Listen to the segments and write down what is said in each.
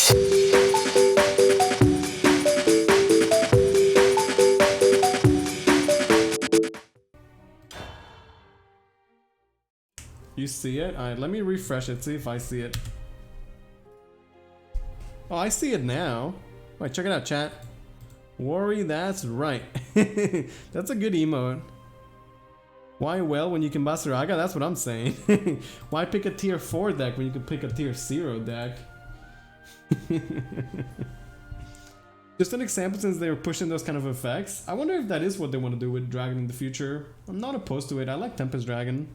You see it? Alright, let me refresh it, see if I see it. Oh, I see it now. Wait, check it out, chat. Worry, that's right. That's a good emote. Why well when you can Basaraga? That's what I'm saying. Why pick a tier 4 deck when you can pick a tier 0 deck? Just an example, since they were pushing those kind of effects. I wonder if that is what they want to do with Dragon in the future. I'm not opposed to it. I like Tempest Dragon.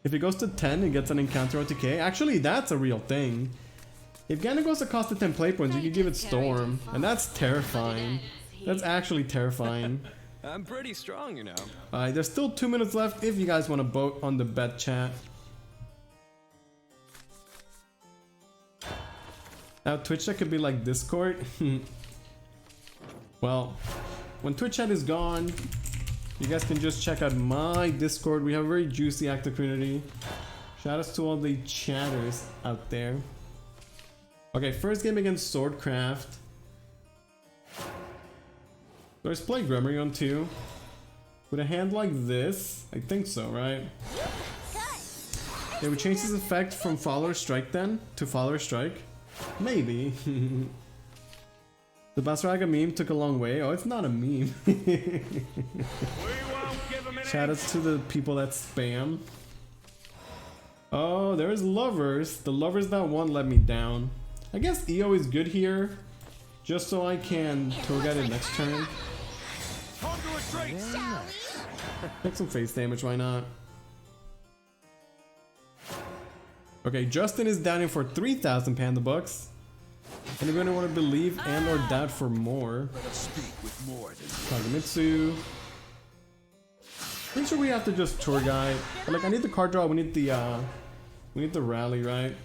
If it goes to 10, it gets an encounter OTK. Actually, that's a real thing. If Ganon goes to cost 10 play points, you can give it Storm. And that's terrifying. That's actually terrifying. I'm pretty strong, you know. Alright, there's still 2 minutes left if you guys want to vote on the bet, chat. Now, Twitch chat could be like Discord. Well, when Twitch chat is gone, you guys can just check out my Discord. We have a very juicy active community. Shout outs to all the chatters out there. Okay, first game against Swordcraft. Let's play Gremory on 2. With a hand like this. I think so, right? Yeah, we change this effect from Follower Strike then to Follower Strike. Maybe. The Basaraga meme took a long way. Oh, it's not a meme. Shoutouts to the people that spam. Oh, there's lovers. The lovers that won't let me down. I guess EO is good here. Just so I can target it next turn. Take some face damage, why not? Okay, Justin is down in for 3,000 Panda Bucks. Anybody want to believe and or doubt for more? Kagamitsu. Pretty sure we have to just tour guide. But like, I need the card draw. We need the rally, right?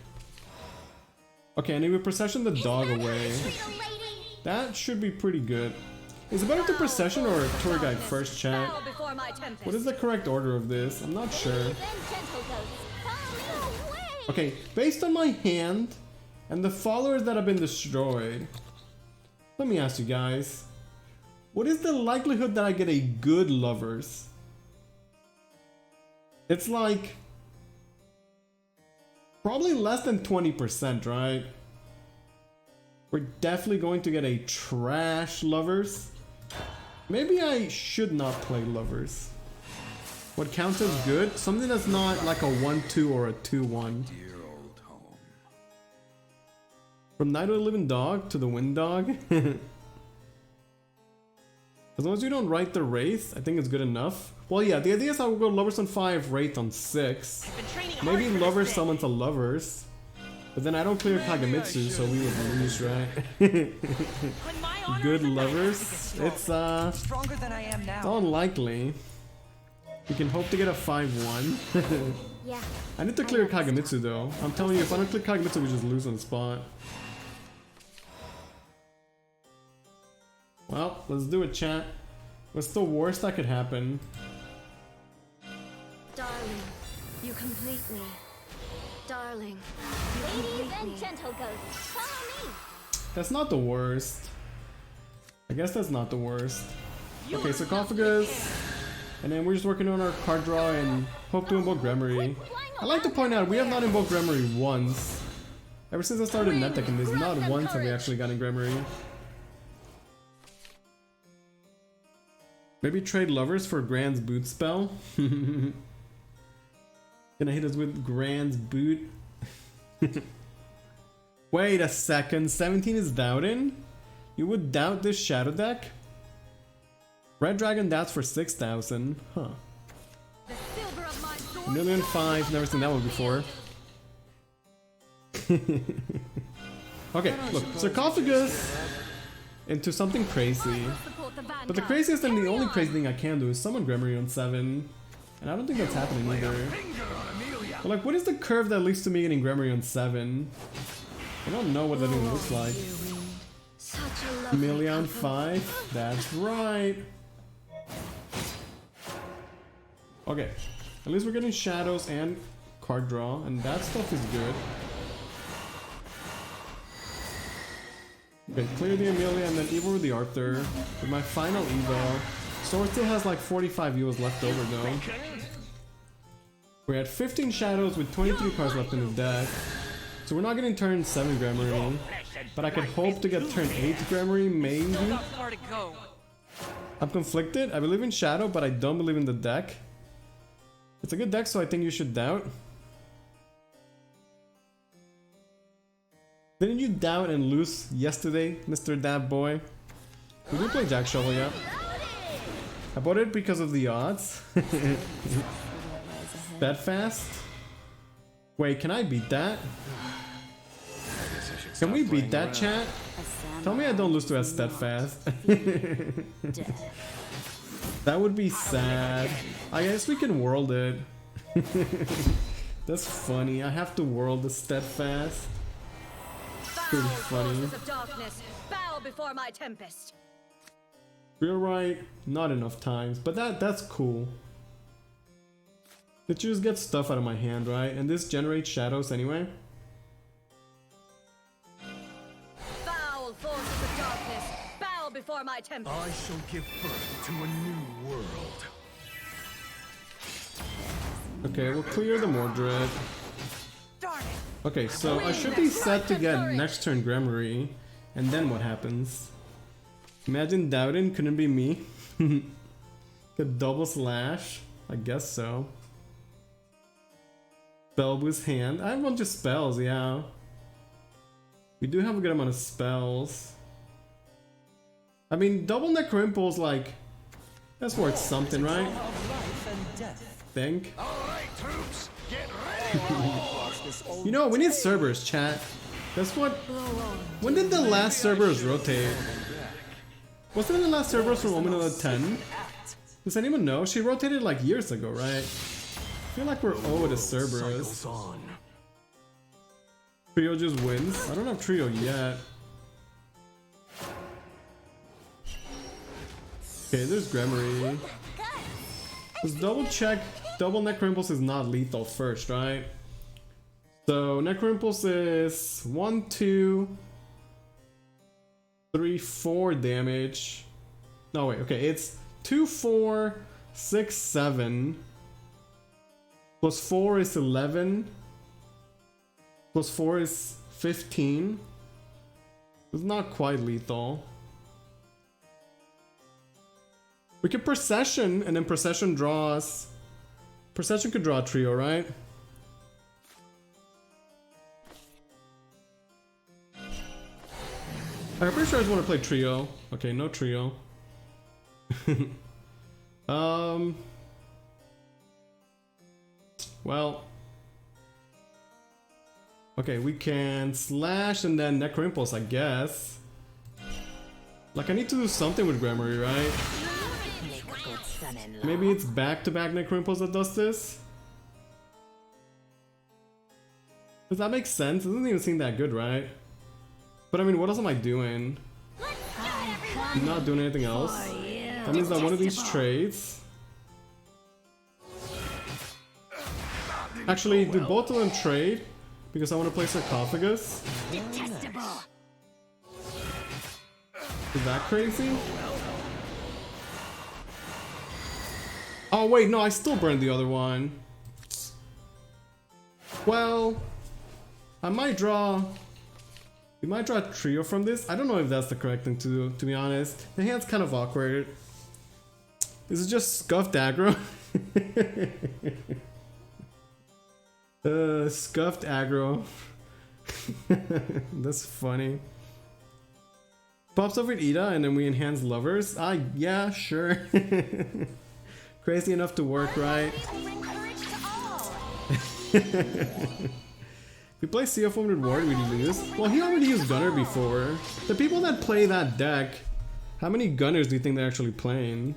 Okay, and if we procession the dog away, that should be pretty good. Is it better to procession or tour guide first, chat? What is the correct order of this? I'm not sure. Okay, based on my hand and the followers that have been destroyed, let me ask you guys, what is the likelihood that I get a good lovers? It's like probably less than 20%, right? We're definitely going to get a trash lovers. Maybe I should not play lovers. What counts as good? Something that's not like a 1-2 or a 2-1. From Night of the Living Dog to the Wind Dog. As long as you don't write the Wraith, I think it's good enough. Well, yeah, the idea is I will go Lovers on 5, Wraith on 6. Maybe Lovers summons a Lovers. But then I don't clear Kagamitsu, so we would lose, right? Good Lovers? It's unlikely. We can hope to get a 5-1. Yeah. I need to clear Kagamitsu though. I'm telling you, if I don't clear Kagamitsu, we just lose on the spot. Well, let's do it, chat. What's the worst that could happen? Darling, you complete me. Darling, you complete me. Gentle ghosts, follow me. That's not the worst. I guess that's not the worst. Okay, Sarcophagus. And then we're just working on our card draw and hope to invoke Gremory. I like to point out, we have not invoked Gremory once. Ever since I started NetDecking this, not once have we actually gotten Gremory. Maybe trade Lovers for Grand's Boot spell. Gonna hit us with Grand's Boot. Wait a second, 17 is doubting? You would doubt this Shadow deck? Red Dragon doubts for 6,000. Huh. $1,000,005, never seen that one before. Okay, look, Sarcophagus into something crazy. But the craziest and the only crazy thing I can do is summon Gremory on 7. And I don't think that's happening either. But like, what is the curve that leads to me getting Gremory on 7? I don't know what that even looks like. $1,000,000 5? That's right. Okay, at least we're getting shadows and card draw, and that stuff is good. Okay, clear the Amelia and then Evil with the Arthur. With my final Evo. Sword still has like 45 Evos left over though. We're at 15 Shadows with 23 cards left in the deck. So we're not getting turn 7 Gremory. But I could hope to get turn 8 Gremory, maybe? I'm conflicted. I believe in Shadow, but I don't believe in the deck. It's a good deck, so I think you should doubt. Didn't you doubt and lose yesterday, Mr. Dab Boy? We did play Jack Shovel, yeah. I bought it because of the odds. Steadfast? Wait, can I beat that? Can we beat that, chat? Tell me I don't lose to a Steadfast. That would be sad. I guess we can world it. That's funny. I have to world the Steadfast. Pretty funny. Bow before my tempest. You're right. Not enough times, but that's cool. Did you just get stuff out of my hand, right? And this generates shadows anyway. Foul forces of darkness, bow before my tempest. I shall give birth to a new world. Okay, we'll clear the Mordred. Okay, so I should be set to get next turn Gremory, and then what happens? Imagine doubting, couldn't be me. Get double slash, I guess so. Spell boost hand. I have a bunch of spells, yeah. We do have a good amount of spells. I mean, double Necroimpulse, like, that's worth something, right? Think. Alright, troops, get ready. You know, we need Cerberus, chat. That's what. When did the last Cerberus rotate? Wasn't it the last Cerberus from Omega 10? Does anyone know? She rotated like years ago, right? I feel like we're owed a Cerberus. Trio just wins. I don't have Trio yet. Okay, there's Gremory. Let's double check. Double Necroimpulse is not lethal first, right? So Necroimpulse is 1, 2, 3, 4 damage. No, wait, okay, it's 2, 4, 6, 7. Plus 4 is 11. Plus 4 is 15. It's not quite lethal. We could Procession, and then Procession draws. Procession could draw a trio, right? I'm pretty sure I just want to play trio. Okay, no trio. Well. Okay, we can slash and then Necroimpulse, I guess. Like, I need to do something with Gremory, right? Maybe it's back-to-back Necroimpulse that does this? Does that make sense? It doesn't even seem that good, right? But I mean, what else am I doing? I'm not doing anything else. That means that one of these trades... Actually, do both of them trade? Because I want to play Sarcophagus? Is that crazy? Oh wait, no, I still burned the other one. Well, I might draw... We might draw a trio from this. I don't know if that's the correct thing to do, to be honest. The hand's kind of awkward. This is just scuffed aggro. Scuffed aggro. That's funny. Pops over at Ida and then we enhance lovers. Ah, yeah, sure. Crazy enough to work, right? We play Sea of Foam with Ward, we lose. Well, he already used Gunner before. The people that play that deck, how many Gunners do you think they're actually playing?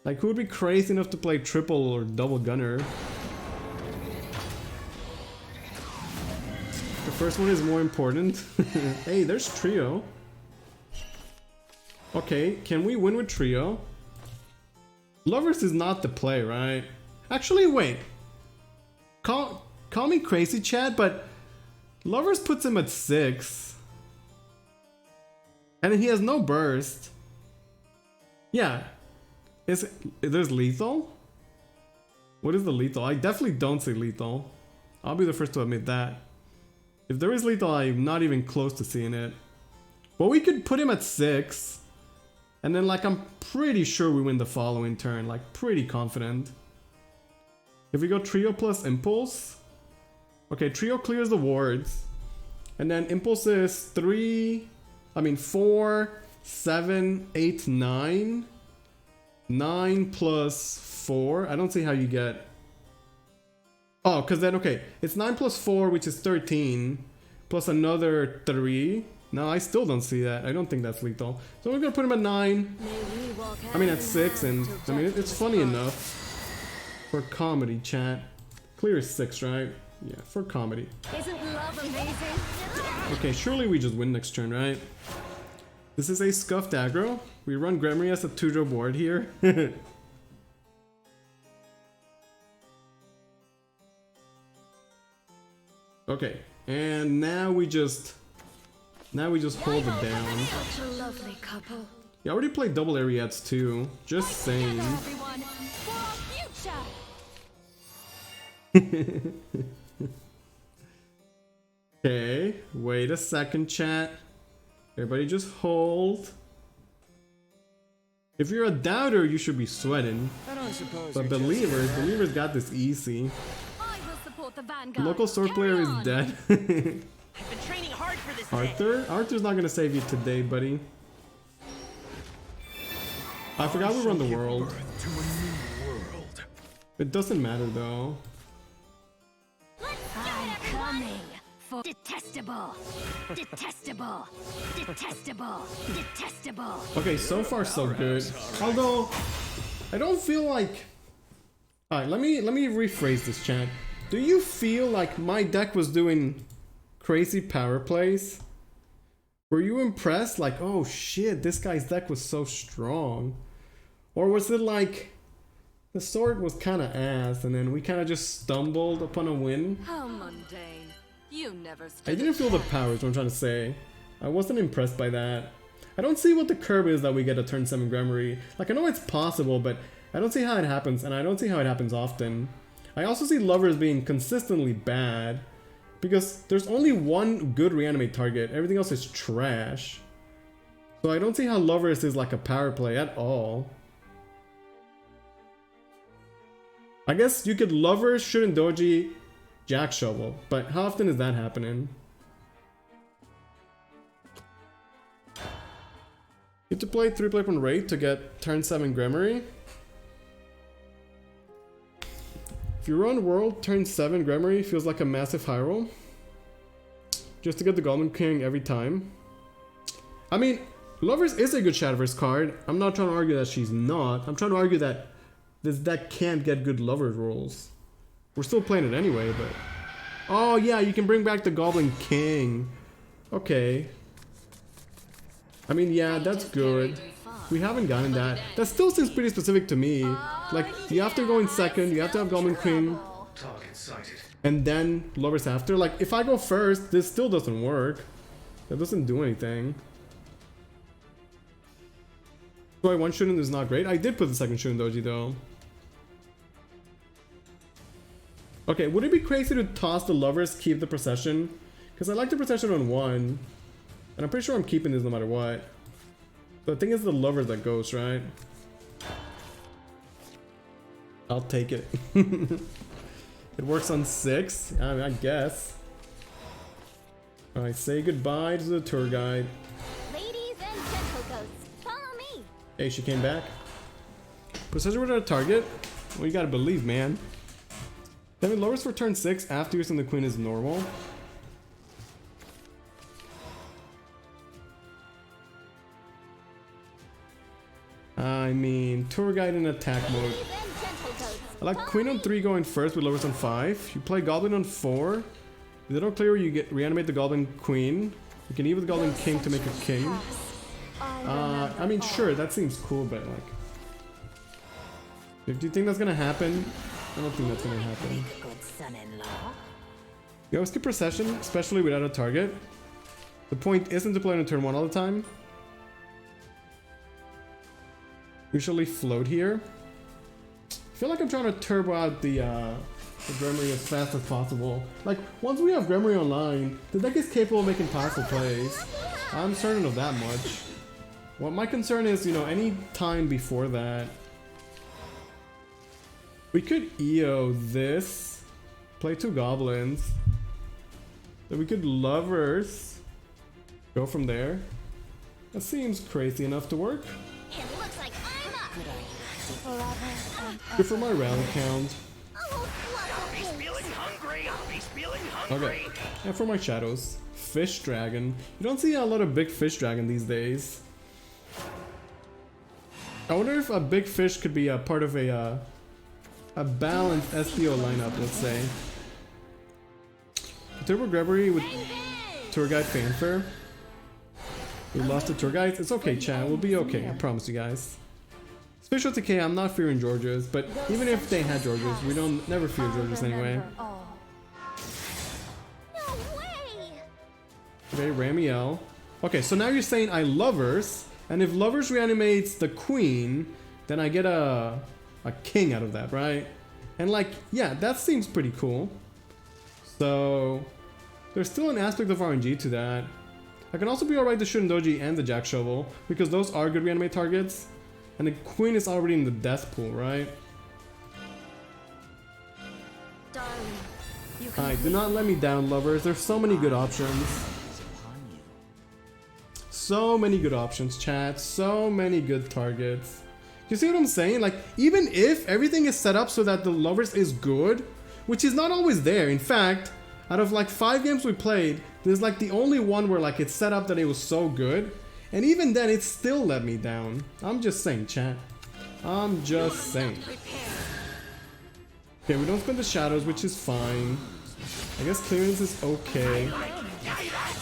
Like, who would be crazy enough to play triple or double Gunner? The first one is more important. Hey, there's Trio. Okay, can we win with Trio? Lovers is not the play, right? Actually, wait. Call me crazy, Chad, but Lovers puts him at 6. And he has no burst. Yeah. There's lethal? What is the lethal? I definitely don't see lethal. I'll be the first to admit that. If there is lethal, I'm not even close to seeing it. But we could put him at 6. And then like I'm pretty sure we win the following turn. Like pretty confident. If we go trio plus impulse. Okay, trio clears the wards. And then impulse is 4, 7, 8, 9. 9 plus 4. I don't see how you get... Oh, because then, okay. It's 9 plus 4, which is 13. Plus another 3. No, I still don't see that. I don't think that's lethal. So we're going to put him at 9. I mean, at 6. And, I mean, it's funny enough. For comedy, chat. Clear is 6, right? Yeah, for comedy. Isn't love amazing? Okay, surely we just win next turn, right? This is a scuffed aggro. We run Gremory as a 2-drop board here. Okay, and now we just hold it down. Such a lovely couple. Yeah, I already played double Ariads too. Just saying. Everyone, for our future. Okay, wait a second, chat. Everybody just hold. If you're a doubter, you should be sweating. I don't suppose. But believers got this easy. I will support the The vanguard. local sword player is dead. I've been training hard for this day. Arthur's not gonna save you today, buddy. I forgot we run the world. Birth to a new world. It doesn't matter though. I'm coming for detestable, detestable, detestable, detestable. Okay, so far so good. Although I don't feel like. All right, let me rephrase this, chat. Do you feel like my deck was doing crazy power plays? Were you impressed? Like, oh shit, this guy's deck was so strong, or was it like the sword was kind of ass, and then we kind of just stumbled upon a win? How mundane. You never I didn't feel the power, is what I'm trying to say. I wasn't impressed by that. I don't see what the curve is that we get a turn 7 Gremory. Like, I know it's possible, but I don't see how it happens, and I don't see how it happens often. I also see Lovers being consistently bad, because there's only one good reanimate target. Everything else is trash. So I don't see how Lovers is like a power play at all. I guess you could Lovers, Shouldn't Doji, Jack Shovel, but how often is that happening? You have to play 3-play on Raid to get turn 7 Gremory. If you run World, turn 7 Gremory feels like a massive high roll. Just to get the Goblin King every time. I mean, Lovers is a good Shadowverse card. I'm not trying to argue that she's not. I'm trying to argue that this deck can't get good Lovers rolls. We're still playing it anyway, but... Oh yeah, you can bring back the Goblin King. Okay. I mean, yeah, that's good. We haven't gotten that. That still seems pretty specific to me. Like, you have to go in second, you have to have Goblin King, Target sighted. and then Lovers after. Like, if I go first, this still doesn't work. That doesn't do anything. So one Shouldn't is not great. I did put the second Shouldn't Doji though. Okay, would it be crazy to toss the Lovers, keep the Procession? Because I like the Procession on 1. And I'm pretty sure I'm keeping this no matter what. So I think it's the Lovers that goes, right? I'll take it. It works on 6, I mean, I guess. Alright, say goodbye to the tour guide. Ladies and gentle ghosts, follow me. Hey, she came back. Procession without a target? Well, you gotta believe, man. Then Lovers for turn 6 after using the Queen is normal. I mean, tour guide in attack mode. Ladies and gentle ghosts, I like follow Queen on me. 3 going first with Lovers on 5. You play Goblin on 4. If they don't clear, you get reanimate the Goblin Queen. You can even the Goblin King to make a King. I mean, sure, that seems cool, but like... Do you think that's gonna happen? I don't think that's gonna happen. Good son-in-law. You always skip Procession, especially without a target. The point isn't to play on turn 1 all the time. Usually float here. I feel like I'm trying to turbo out the Gremory as fast as possible. Like, once we have Gremory online, the deck is capable of making powerful plays. I'm certain of that much. What my concern is, you know, any time before that, we could EO this, play 2 goblins, then we could Lovers, go from there. That seems crazy enough to work. It looks like I'm up. Good for my rally count. Okay, and for my shadows, Fish Dragon. You don't see a lot of big Fish Dragon these days. I wonder if a big fish could be a part of a balanced SPO lineup, let's say. Turbo Gremory with Tour Guide Fanfare. We lost the Tour Guides. It's okay, chat. We'll be okay. I promise you guys. Special TK, I'm not fearing Georges, but even if they had Georges, we don't never fear Georges anyway. Okay, Ramiel. Okay, so now you're saying I Lovers, and if Lovers reanimates the Queen, then I get a king out of that, right? And like, yeah, that seems pretty cool. So there's still an aspect of RNG to that. I can also be alright the Shurendoji and the Jack Shovel, because those are good reanimate targets. And the Queen is already in the death pool, right? Alright, do not let me down, Lovers. There's so many good options. So many good options, chat. So many good targets. You see what I'm saying? Like, even if everything is set up so that the Lovers is good, which is not always there. In fact, out of like 5 games we played, there's like the only one where like it's set up that it was so good. And even then, it still let me down. I'm just saying, chat. I'm just saying. Okay, we don't spend the shadows, which is fine. I guess clearance is okay.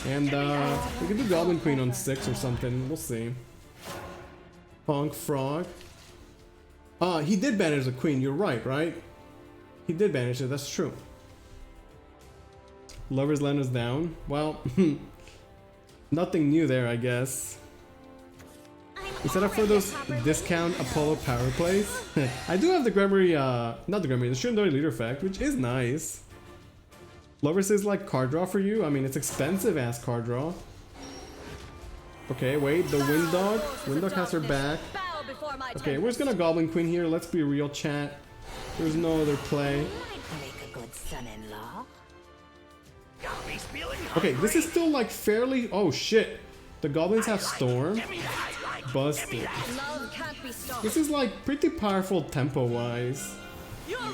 And we can do Goblin Queen on 6 or something. We'll see. Honk Frog. He did banish the Queen. You're right? He did banish it. That's true. Lover's Land is down. Well, nothing new there, I guess. We set up for those discount Apollo power plays. I do have the Gremory, not the Gremory, the Shurendoji leader effect, which is nice. Lovers is like card draw for you. I mean, it's expensive ass card draw. Okay, wait, the Windog. Windog has her back. Okay, we're just gonna Goblin Queen here. Let's be real, chat. There's no other play. Make a good son-in-law. Okay, this is still like fairly. Oh shit! The goblins have Storm. Busted. This is like pretty powerful tempo-wise.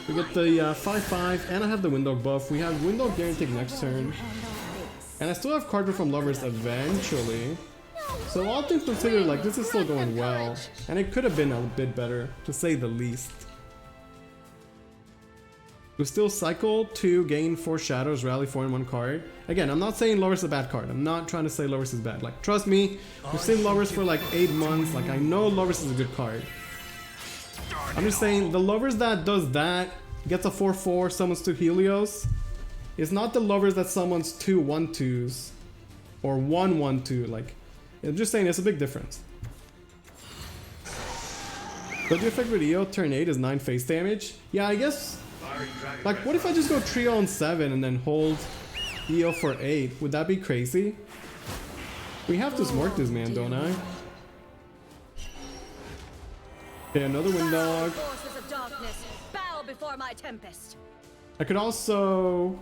We get the 5/5, and I have the Windog buff. We have Windog guaranteed next turn, and I still have card draw from Lovers eventually. So all things considered, like this is still going well, and it could have been a bit better, to say the least. We still cycle to gain 4 shadows, rally 4 in 1 card. Again, I'm not saying Lovers is a bad card. I'm not trying to say Lovers is bad. Like, trust me, we've seen Lovers for like 8 months. Like, I know Lovers is a good card. I'm just saying, the Lovers that does that, gets a 4/4, summons 2 Helios, is not the Lovers that summons 2 1/2s or 1/1/2. Like, I'm just saying, it's a big difference. Does the effect with EO turn 8 is 9 face damage? Yeah, I guess. Like, what if I just go trio on 7 and then hold EO for 8? Would that be crazy? We have to smork this man, don't I? Okay, another Windog. I could also...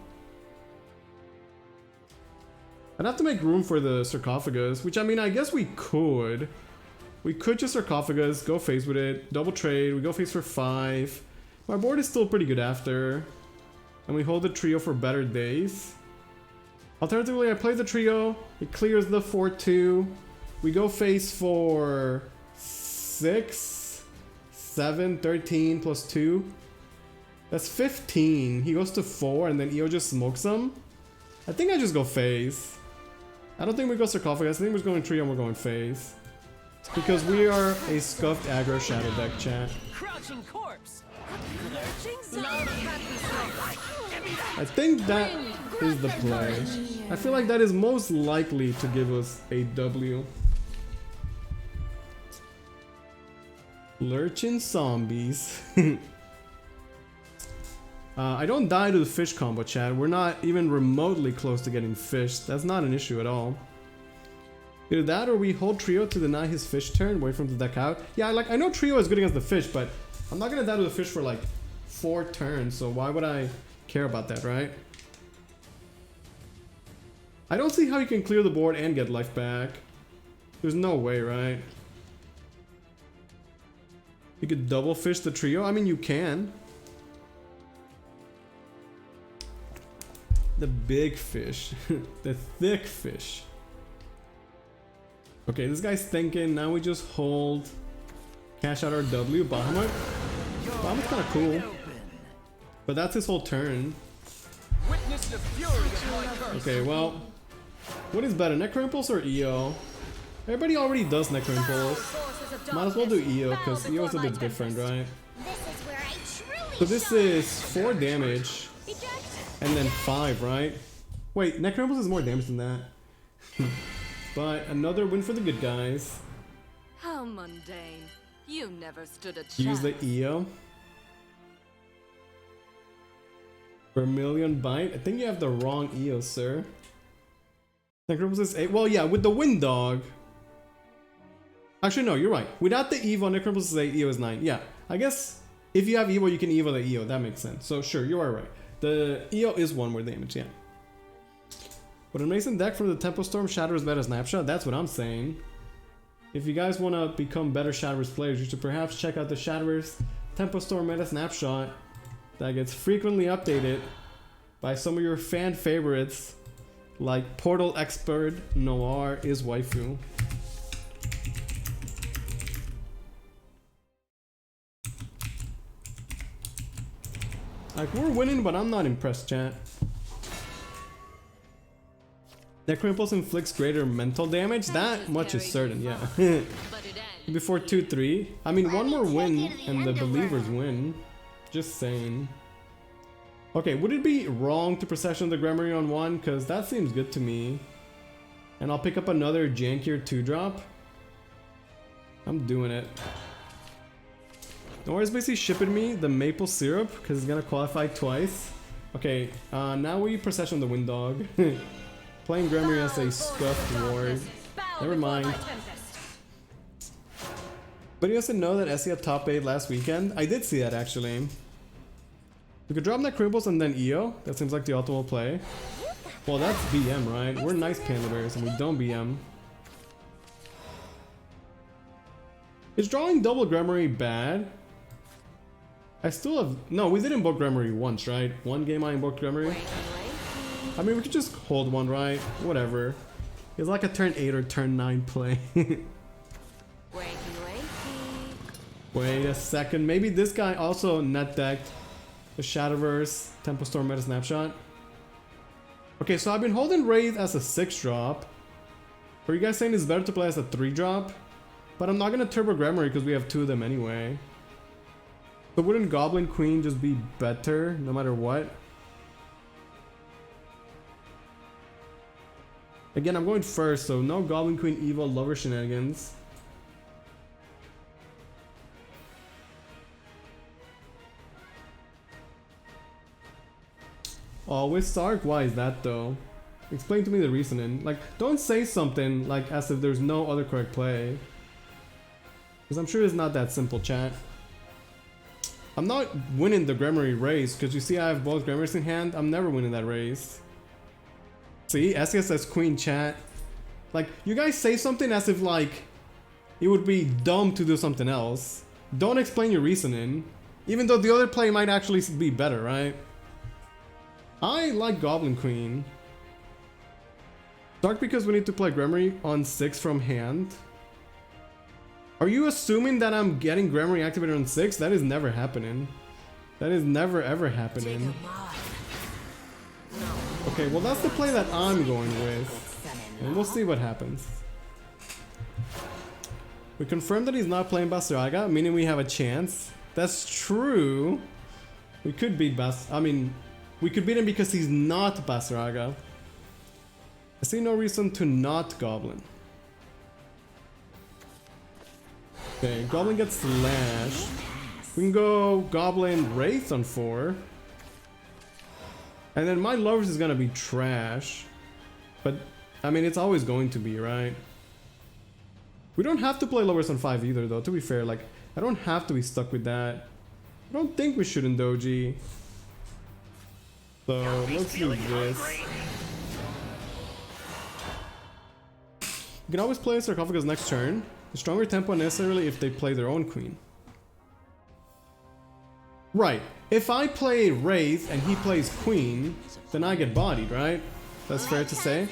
I'd have to make room for the Sarcophagus, which I mean, I guess we could. We could just Sarcophagus, go face with it, double trade, we go face for 5. My board is still pretty good after. And we hold the trio for better days. Alternatively, I play the trio, it clears the 4/2. We go face for 6, 7, 13 plus 2. That's 15. He goes to 4 and then EO just smokes him. I think I just go face. I don't think we go Sarcophagus, I think we're going trio and we're going face. Because we are a scuffed aggro shadow deck, chat. Crouching corpse. I think that is the play. I feel like that is most likely to give us a W. Lurching zombies. I don't die to the fish combo, chat. We're not even remotely close to getting fish. That's not an issue at all. Either that or we hold Trio to deny his fish turn, wait for him to deck out. Yeah, like, I know Trio is good against the fish, but I'm not gonna die to the fish for like 4 turns, so why would I care about that, right? I don't see how you can clear the board and get life back. There's no way, right? You could double fish the Trio? I mean, you can. The big fish. The thick fish. Okay, this guy's thinking. Now we just hold. Cash out our W. Bahamut. Bahamut's kind of cool. But that's his whole turn. Okay, well. What is better, Necro Impulse or EO? Everybody already does Necro Impulse. Might as well do EO, because EO is a bit different, right? So this is 4 damage. And then 5, right? Wait, Necro Impulse is more damage than that. But another win for the good guys. How mundane. You never stood a chance. Use the EO. Vermilion Bite. I think you have the wrong EO, sir. Necro Impulse is 8. Well, yeah, with the Wind Dog. Actually, no, you're right. Without the Evo, Necro Impulse is 8, EO is 9. Yeah, I guess if you have Evo, you can Evo the EO. That makes sense. So sure, you are right. The EO is 1 more damage, yeah. But an amazing deck from the Tempo Storm Shadowverse Meta Snapshot, that's what I'm saying. If you guys want to become better Shadowverse players, you should perhaps check out the Shadowverse Tempo Storm Meta Snapshot that gets frequently updated by some of your fan favorites like Portal Expert Noir is Waifu. Like, we're winning, but I'm not impressed, chat. Necro Impulse inflicts greater mental damage? That much is certain, yeah. Before 2-3. I mean, 1 more win and the believers win. Just saying. Okay, would it be wrong to procession the Gremory on 1? Because that seems good to me. And I'll pick up another jankier 2-drop. I'm doing it. Nora's basically shipping me the maple syrup because it's gonna qualify twice. Okay, now we procession the Wind Dog. Playing Gremory as a scuffed ward. Never mind. But you also know that Essie had top 8 last weekend? I did see that actually. We could drop Necro Impulse and then EO. That seems like the optimal play. Well, that's BM, right? We're nice Panda Bears and we don't BM. Is drawing double Gremory bad? I still have... No, we did invoke Gremory once, right? 1 game I invoked Gremory. I mean, we could just hold 1, right? Whatever. It's like a turn 8 or turn 9 play. Wait a second. Maybe this guy also net decked the Shadowverse Tempo Storm Meta Snapshot. Okay, so I've been holding Wraith as a 6-drop. Are you guys saying it's better to play as a 3-drop? But I'm not gonna Turbo Gremory because we have 2 of them anyway. So wouldn't Goblin Queen just be better no matter what? Again, I'm going first, so no Goblin Queen Evo Lover shenanigans. Oh, with Sark? Why is that though? Explain to me the reasoning. Like, don't say something like as if there's no other correct play. Because I'm sure it's not that simple, chat. I'm not winning the Gremory race, because you see I have both Gremorys in hand. I'm never winning that race. See, SES says Queen, chat. Like, you guys say something as if like it would be dumb to do something else. Don't explain your reasoning. Even though the other play might actually be better, right? I like Goblin Queen. Dark because we need to play Gremory on 6 from hand. Are you assuming that I'm getting Gremory activated on 6? That is never happening. That is never ever happening. Okay, well that's the play that I'm going with. And we'll see what happens. We confirmed that he's not playing Basaraga, meaning we have a chance. That's true. We could beat we could beat him because he's not Basaraga. I see no reason to not Goblin. Okay, Goblin gets Slash. We can go Goblin Wraith on 4. And then my Lovers is gonna be trash. But, I mean, it's always going to be, right? We don't have to play Lovers on 5 either, though, to be fair. Like, I don't have to be stuck with that. I don't think we should in Doji. So, let's do this. You can always play Sarcophagus next turn. The stronger tempo necessarily if they play their own queen. Right. If I play Wraith and he plays queen, then I get bodied, right? That's fair to say.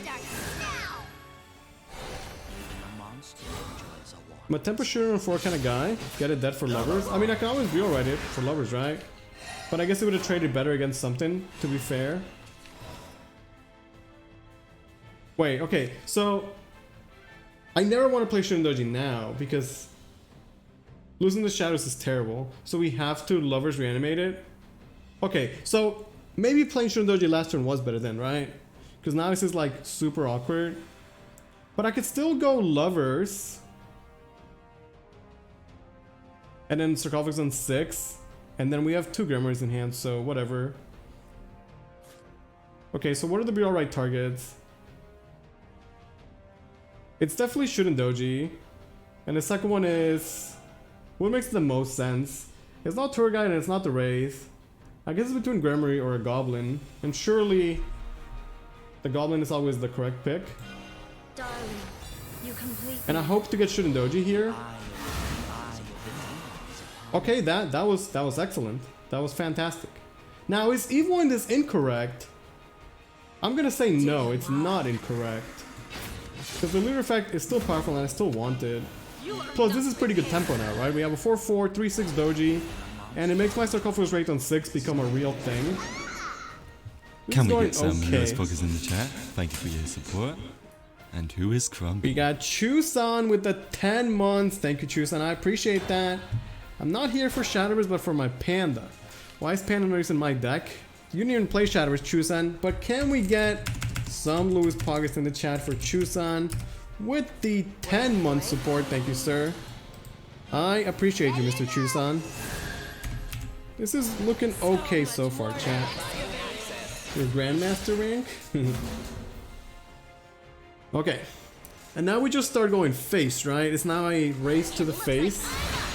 I'm a tempo shooter on 4 kind of guy. Get it dead for Lovers. I mean, I can always real write it for Lovers, right? But I guess it would have traded better against something, to be fair. Wait, okay, so I never want to play Shindoji now because losing the shadows is terrible. So we have to Lovers reanimate it. Okay, so maybe playing Shindoji last turn was better then, right? Because now this is like super awkward. But I could still go Lovers. And then Sarcophagus on 6. And then we have 2 Gremories in hand, so whatever. Okay, so what are the be alright targets? It's definitely Shudendoji. And the second one is... what makes the most sense? It's not Tour Guide and it's not the Wraith. I guess it's between Gremory or a Goblin. And surely... the Goblin is always the correct pick. Darling, you complete And I hope to get Shudendoji here. Okay, that was excellent. That was fantastic. Now, is Evo this incorrect? I'm gonna say no, it's not incorrect. Because the Leader effect is still powerful and I still want it. Plus, this is pretty good tempo now, right? We have a 4-4, 3-6 Doji, and it makes my Sarcophagus rate on 6 become a real thing. Can we get some Lewis Poggers in the chat? Thank you for your support. And who is Crumb? We got Chusan with the 10 months. Thank you, Chusan. I appreciate that. I'm not here for Shadowverse, but for my Panda. Why is Panda not in my deck? You didn't even play Shadowverse, Chusan. But can we get some Lewis Poggers in the chat for Chusan with the 10-month support? Thank you, sir. I appreciate you, Mr. Chusan. This is looking okay so far, chat. Your Grandmaster rank? Okay. And now we just start going face, right? It's now a race to the face.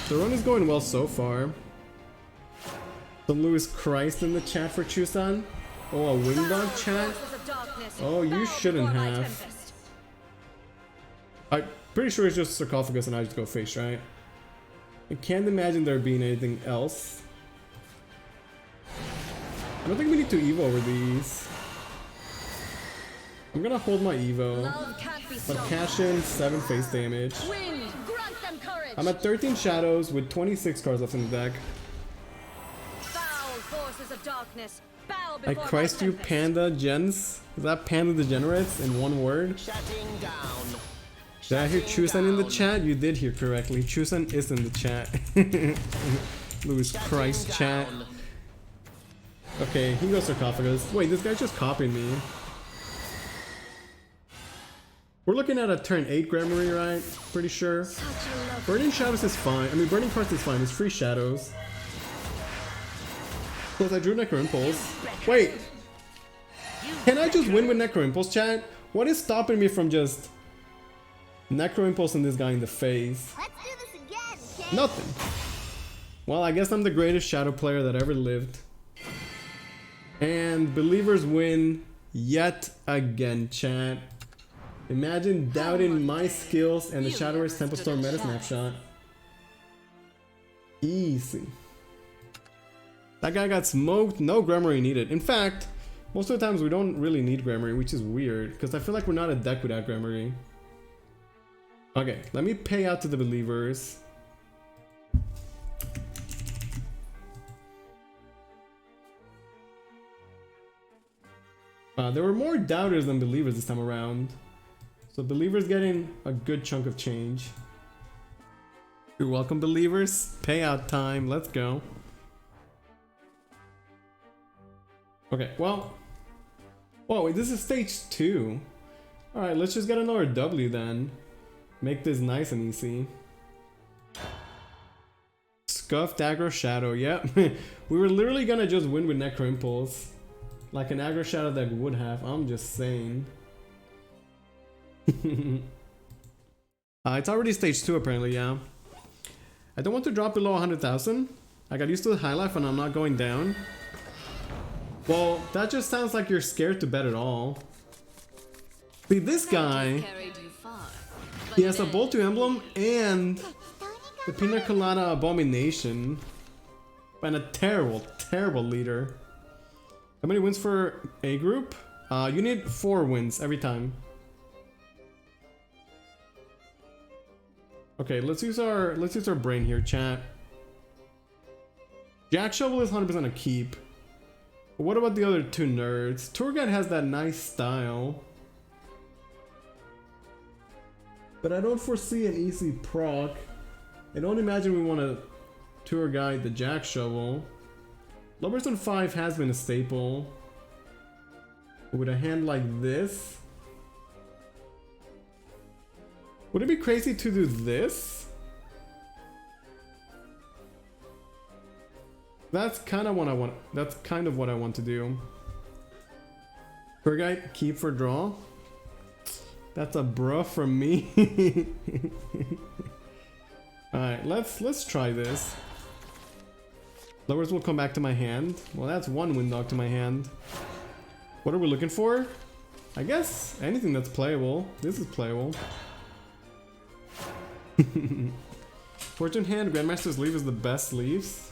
The run is going well so far. Some Lewis Christ in the chat for Chusan. Oh, a Wingdog chat? Oh, you shouldn't have. I'm pretty sure it's just Sarcophagus and I just go face, right? I can't imagine there being anything else. I don't think we need to Evo over these. I'm gonna hold my Evo. But cash in 7 face damage. I'm at 13 shadows with 26 cards left in the deck. I Christ you, Panda Gens. Is that Panda Degenerates in one word? Did I hear Chusan in the chat? You did hear correctly. Chusan is in the chat. Lewis Christ chat. Okay, he goes Sarcophagus. Wait, this guy's just copying me. We're looking at a turn 8 Gremory, right? Pretty sure. Burning Shadows is fine. I mean, Burning Cards is fine. It's free Shadows. Plus, I drew Necro Impulse. Wait! Can I just win with Necro Impulse, chat? What is stopping me from just Necro Impulsing this guy in the face? Let's do this again, kid. Nothing. Well, I guess I'm the greatest Shadow player that ever lived. And Believers win yet again, chat. Imagine doubting my skills and the Shadowverse Temple Storm meta snapshot. Easy. That guy got smoked. No Gremory needed. In fact, most of the times we don't really need Gremory, which is weird because I feel like we're not a deck without Gremory. Okay, let me pay out to the Believers. There were more doubters than Believers this time around. So Believers getting a good chunk of change. You're welcome, Believers. Payout time. Let's go. Okay, well. Whoa, wait, this is stage 2. Alright, let's just get another W then. Make this nice and easy. Scuff, Dagger, Shadow. Yep. We were literally gonna just win with Necro Impulse. Like an aggro Shadow that would have. I'm just saying. It's already stage 2 apparently, yeah. I don't want to drop below 100,000. I got used to the high life and I'm not going down. Well, that just sounds like you're scared to bet at all. See, this guy, he has a Bolt 2 emblem and the Pina Colada Abomination. And a terrible, terrible leader. How many wins for A group? You need 4 wins every time. Okay, let's use our brain here, chat. Jack Shovel is 100% a keep. But what about the other 2 nerds? Tour Guide has that nice style. But I don't foresee an easy proc. I don't imagine we want to Tour Guide the Jack Shovel. Lumberstone 5 has been a staple. With a hand like this. Would it be crazy to do this? That's kind of what I want. That's kind of what I want to do. Tour Guide, keep for draw. That's a bruh from me. Alright, let's try this. Lowers will come back to my hand. Well, that's 1 Windog to my hand. What are we looking for? I guess anything that's playable. This is playable. Fortune Hand, Grandmaster Sleeve is the best sleeves.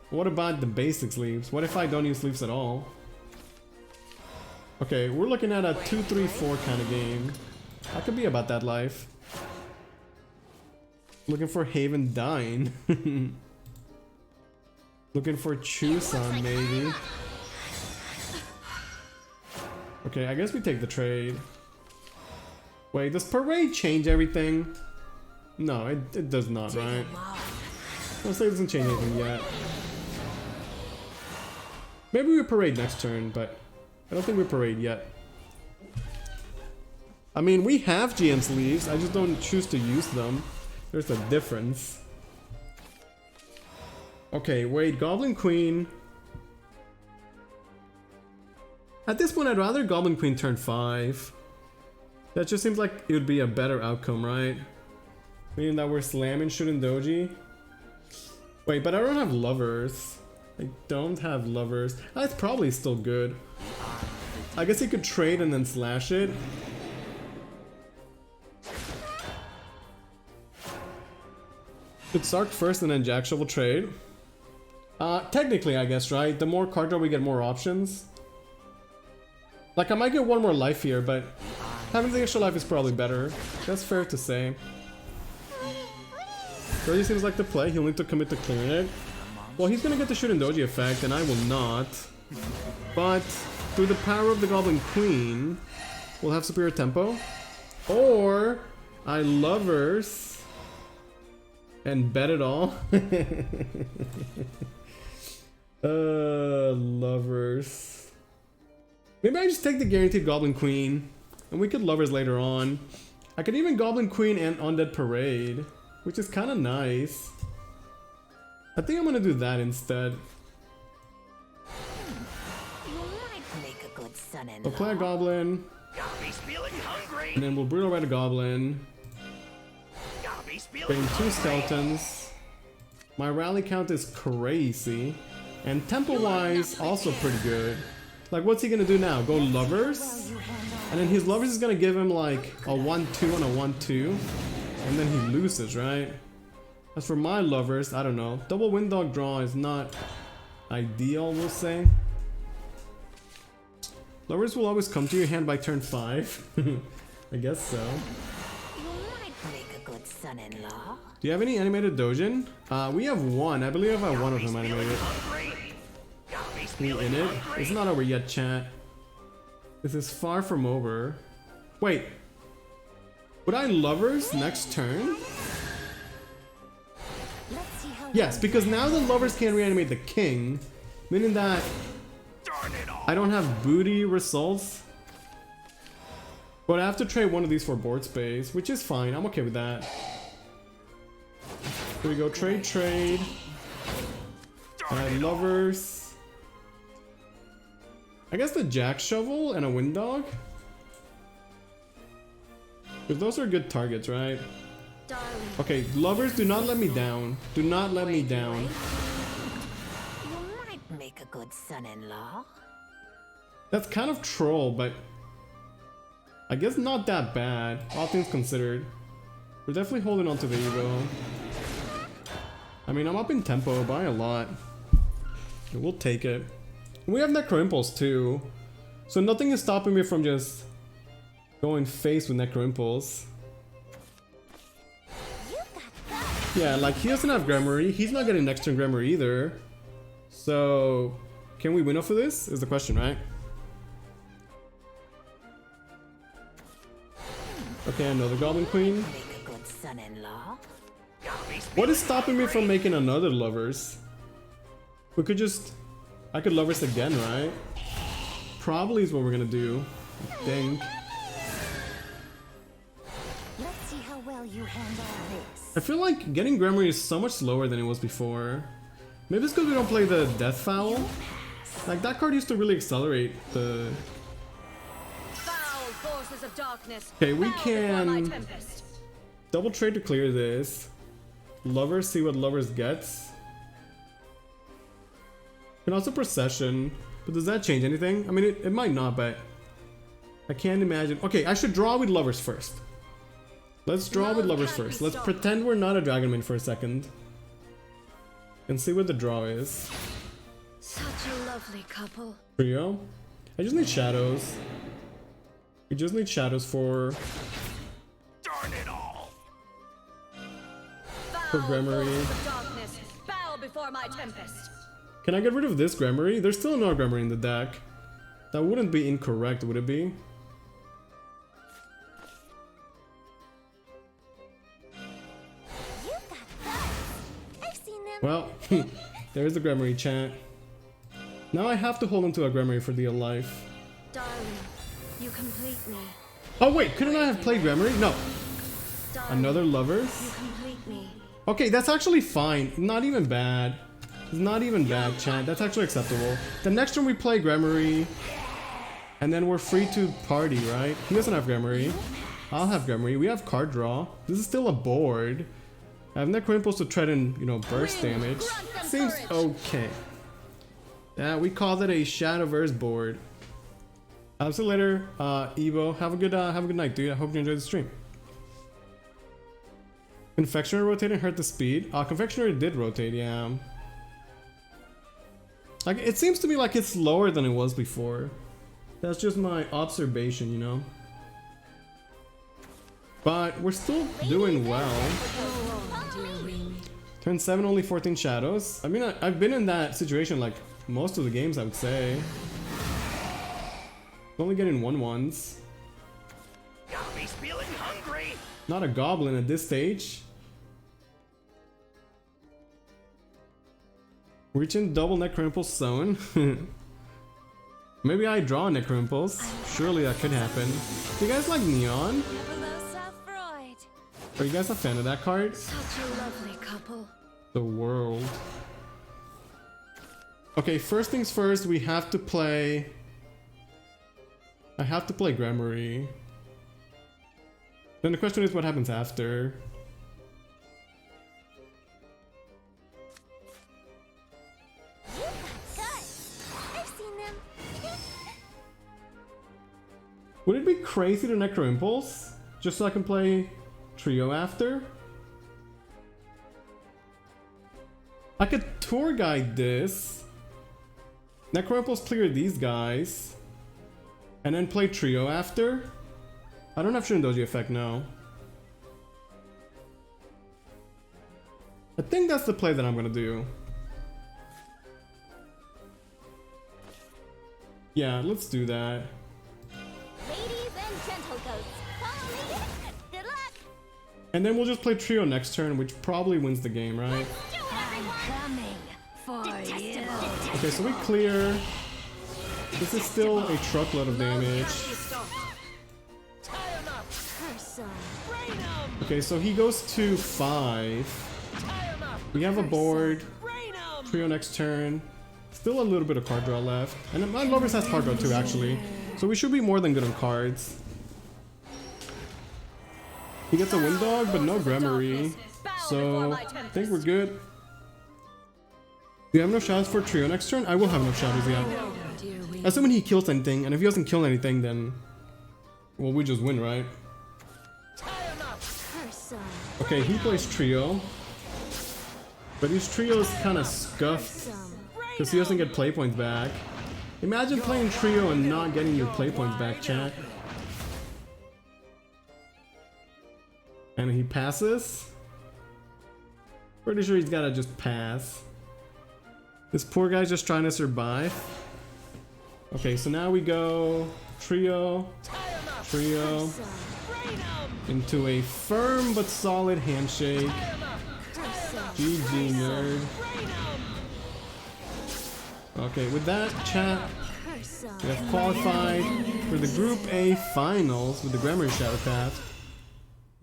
What about the basic sleeves? What if I don't use sleeves at all? Okay, we're looking at a 2-3-4 kind of game. I could be about that life. Looking for Haven Dine. Looking for Chusan maybe. Okay, I guess we take the trade. Wait, does Parade change everything? No, it does not, right? I'll say it doesn't change anything yet. Maybe we Parade next turn, but I don't think we Parade yet. I mean, we have GM sleeves, I just don't choose to use them. There's a difference. Okay, wait, Goblin Queen. At this point, I'd rather Goblin Queen turn 5. That just seems like it would be a better outcome, right? Meaning that we're slamming shooting Doji. Wait, but I don't have lovers. I don't have lovers. That's probably still good. I guess he could trade and then slash it. Could Sark first and then Jack Shovel trade. Technically, I guess, right? The more card draw we get, more options. Like, I might get 1 more life here, but having the extra life is probably better. That's fair to say. Doji seems like the play. He'll need to commit to clearing it. Well, he's gonna get the Shooting Doji effect, and I will not. But through the power of the Goblin Queen, we'll have superior tempo. Or I lovers and bet it all. Lovers. Maybe I just take the guaranteed Goblin Queen, and we could lovers later on. I could even Goblin Queen and Undead Parade, which is kind of nice. I think I'm gonna do that instead. Make a good son-in-law. We'll play a Goblin, and then we'll Brutal Red a Goblin. Gain 2 Skeletons. My rally count is crazy. And tempo-wise, also pretty good. Like, what's he gonna do now? Go lovers? And then his lovers is gonna give him like a 1-2 and a 1-2. And then he loses, right? As for my lovers, I don't know. Double Windog draw is not ideal, we'll say. Lovers will always come to your hand by turn 5. I guess so. Make a good son-in-law. Do you have any animated Dojin? We have 1. I believe I have 1 of them animated. Me in it? It's not over yet, chat. This is far from over. Wait. Would I lovers next turn? Yes, because now the lovers can reanimate the king, meaning that I don't have booty results. But I have to trade one of these for board space, which is fine. I'm okay with that. Here we go, trade. Alright, lovers. I guess the jack shovel and a wind dog. Because those are good targets, right? Darling. Okay, lovers, do not let me down. Do not let me down. You might make a good son-in-law. That's kind of troll, but I guess not that bad, all things considered. We're definitely holding on to the Evo. I mean, I'm up in tempo by a lot. We'll take it. We have Necro Impulse too, so nothing is stopping me from just going face with Necro Impulse. Yeah, like he doesn't have Gremory, he's not getting next turn Gremory either. So, can we win off of this? Is the question, right? Okay, another Goblin Queen. Make a good son-in-law. What is stopping me from making another Lovers? We could just... I could Lovers again, right? Probably is what we're gonna do, I think. Let's see how well you handle this. I feel like getting Gremory is so much slower than it was before. Maybe it's because we don't play the Death Foul. Like, that card used to really accelerate the... Foul forces of darkness. Okay, we bow before my can tempest. double trade to clear this. Lovers, see what Lovers gets. And also Procession, but does that change anything? I mean, it might not, but I can't imagine. Okay, I should draw with Lovers first. Let's draw with Lovers first. Let's pretend we're not a Dragonman for a second. And see what the draw is. Such a lovely couple. Trio? I just need shadows. We just need shadows for... Darn it all! For Foul Gremory. forces of darkness. Bow before my tempest. Can I get rid of this Gremory? There's still another Gremory in the deck. That wouldn't be incorrect, would it be? You got guts. I've seen them. Well, there's the Gremory chat. Now I have to hold on to a Gremory for dear life. Darling, you complete me. Oh wait, couldn't I have played Gremory? No. Darling, Another you Lovers? complete me. Okay, that's actually fine. Not even bad. It's not even bad, chat. That's actually acceptable. The next turn we play Gremory. And then we're free to party, right? He doesn't have Gremory. I'll have Gremory. We have card draw. This is still a board. I have Necro Impulse to threaten, you know, burst damage. Seems okay. Yeah, we called it a Shadowverse board. I'll see you later, Evo. Have a good night, dude. I hope you enjoyed the stream. Confectioner rotating hurt the speed. Confectioner did rotate, yeah. Like, it seems to me like it's slower than it was before. That's just my observation, you know. But we're still doing well. Turn 7, only 14 shadows. I mean, I've been in that situation like most of the games, I would say. Only getting 1/1s. Got me feeling hungry. Not a goblin at this stage. Reaching double Necro Impulse zone. Maybe I draw a Necro Impulse. Surely that could happen. Do you guys like Neon? Are you guys a fan of that card? Such a lovely couple. The world. Okay, first things first, we have to play... I have to play Gremory. Then the question is what happens after. You got guts. I've seen them. Would it be crazy to Necro Impulse? Just so I can play Trio after? I could tour guide this. Necro Impulse clear these guys. And then play Trio after? I don't have Shirindoji effect now. I think that's the play that I'm gonna do. Yeah, let's do that. Ladies and gentle ghosts, follow me. Good luck. And then we'll just play Trio next turn, which probably wins the game, right? Do it, everyone. Coming for you. Okay, so we clear. This is still a truckload of damage. Okay, so he goes to 5. We have a board. Trio next turn. Still a little bit of card draw left. And my Lovers has card draw too, actually. So we should be more than good on cards. He gets a Wind Dog, but no Gremory. So I think we're good. Do you have no shadows for Trio next turn? I will have no shadows yet. Assuming he kills anything, and if he doesn't kill anything, then... well, we just win, right? Okay, he plays Trio. But his Trio is kind of scuffed. Because he doesn't get play points back. Imagine playing Trio and not getting your play points back, chat. And he passes. Pretty sure he's gotta just pass. This poor guy's just trying to survive. Okay, so now we go Trio, Trio, into a firm but solid handshake. GG, nerd. Okay, with that, chat, we have qualified for the Group A Finals with the Gremory Shadow Path.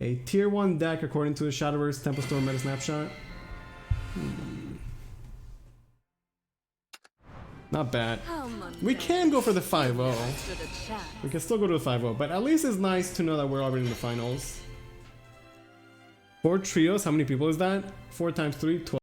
A Tier 1 deck according to the Shadowverse Temple Storm Meta Snapshot. Not bad. We can go for the 5-0. We can still go to the 5-0, but at least it's nice to know that we're already in the finals. 4 trios, how many people is that? 4 times 3, 12.